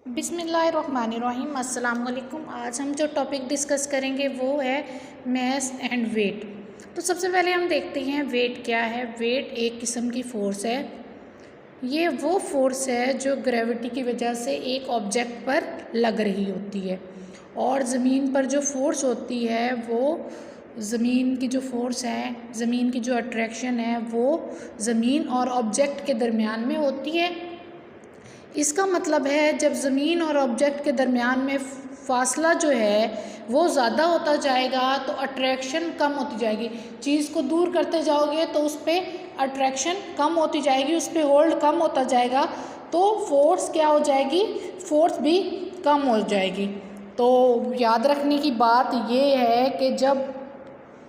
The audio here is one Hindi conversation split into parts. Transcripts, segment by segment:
बिस्मिल्लाहिर्रहमानिर्रहीम। अस्सलाम वालेकुम। आज हम जो टॉपिक डिस्कस करेंगे वो है मास एंड वेट। तो सबसे पहले हम देखते हैं वेट क्या है। वेट एक किस्म की फ़ोर्स है। ये वो फोर्स है जो ग्रेविटी की वजह से एक ऑब्जेक्ट पर लग रही होती है, और ज़मीन पर जो फोर्स होती है वो ज़मीन की जो फोर्स है, ज़मीन की जो अट्रैक्शन है वो ज़मीन और ऑब्जेक्ट के दरमियान में होती है। इसका मतलब है जब ज़मीन और ऑब्जेक्ट के दरमियान में फासला जो है वो ज़्यादा होता जाएगा तो अट्रैक्शन कम होती जाएगी। चीज़ को दूर करते जाओगे तो उस पर अट्रैक्शन कम होती जाएगी, उस पर होल्ड कम होता जाएगा, तो फोर्स क्या हो जाएगी, फोर्स भी कम हो जाएगी। तो याद रखने की बात ये है कि जब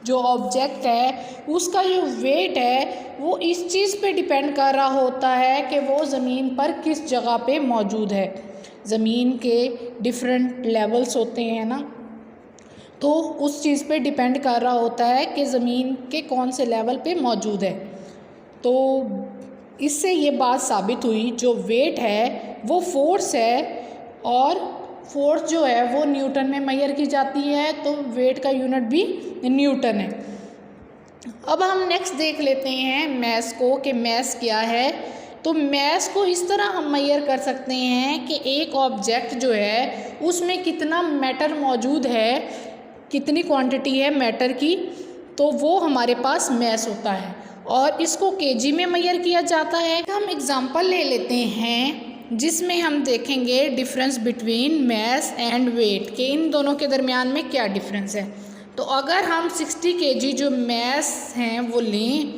जो ऑब्जेक्ट है उसका जो वेट है वो इस चीज़ पे डिपेंड कर रहा होता है कि वो ज़मीन पर किस जगह पे मौजूद है। ज़मीन के डिफरेंट लेवल्स होते हैं ना, तो उस चीज़ पे डिपेंड कर रहा होता है कि ज़मीन के कौन से लेवल पे मौजूद है। तो इससे ये बात साबित हुई जो वेट है वो फोर्स है, और फोर्स जो है वो न्यूटन में मेजर की जाती है, तो वेट का यूनिट भी न्यूटन है। अब हम नेक्स्ट देख लेते हैं मैस को कि मैस क्या है। तो मैस को इस तरह हम मेजर कर सकते हैं कि एक ऑब्जेक्ट जो है उसमें कितना मैटर मौजूद है, कितनी क्वांटिटी है मैटर की, तो वो हमारे पास मैस होता है, और इसको केजी में मेजर किया जाता है। हम एग्जांपल ले लेते हैं जिसमें हम देखेंगे difference between mass and weight के इन दोनों के दरमियान में क्या डिफरेंस है। तो अगर हम 60 केजी जो मैस हैं वो लें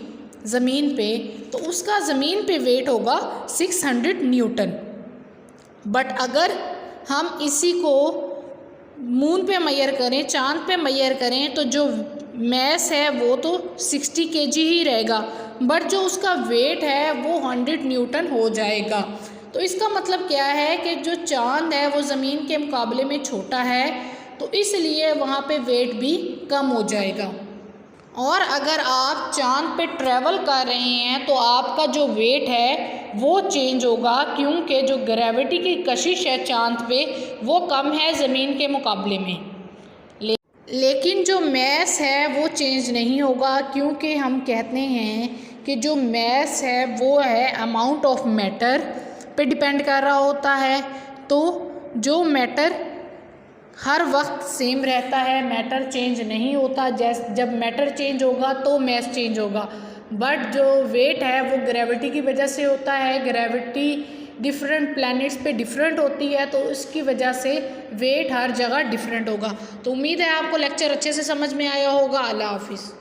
ज़मीन पे, तो उसका ज़मीन पे वेट होगा 600 न्यूटन। बट अगर हम इसी को मून पे मेजर करें, चांद पे मेजर करें, तो जो मैस है वो तो 60 केजी ही रहेगा, बट जो उसका वेट है वो 100 न्यूटन हो जाएगा। तो इसका मतलब क्या है कि जो चांद है वो ज़मीन के मुकाबले में छोटा है, तो इसलिए वहाँ पे वेट भी कम हो जाएगा। और अगर आप चांद पे ट्रैवल कर रहे हैं तो आपका जो वेट है वो चेंज होगा, क्योंकि जो ग्रेविटी की कशिश है चांद पे वो कम है ज़मीन के मुकाबले में। लेकिन जो मैस है वो चेंज नहीं होगा, क्योंकि हम कहते हैं कि जो मैस है वो है अमाउंट ऑफ मैटर पे डिपेंड कर रहा होता है। तो जो मैटर हर वक्त सेम रहता है, मैटर चेंज नहीं होता। जब मैटर चेंज होगा तो मैस चेंज होगा, बट जो वेट है वो ग्रेविटी की वजह से होता है। ग्रेविटी डिफरेंट प्लैनेट्स पे डिफरेंट होती है, तो इसकी वजह से वेट हर जगह डिफरेंट होगा। तो उम्मीद है आपको लेक्चर अच्छे से समझ में आया होगा। अल्लाह हाफिज़।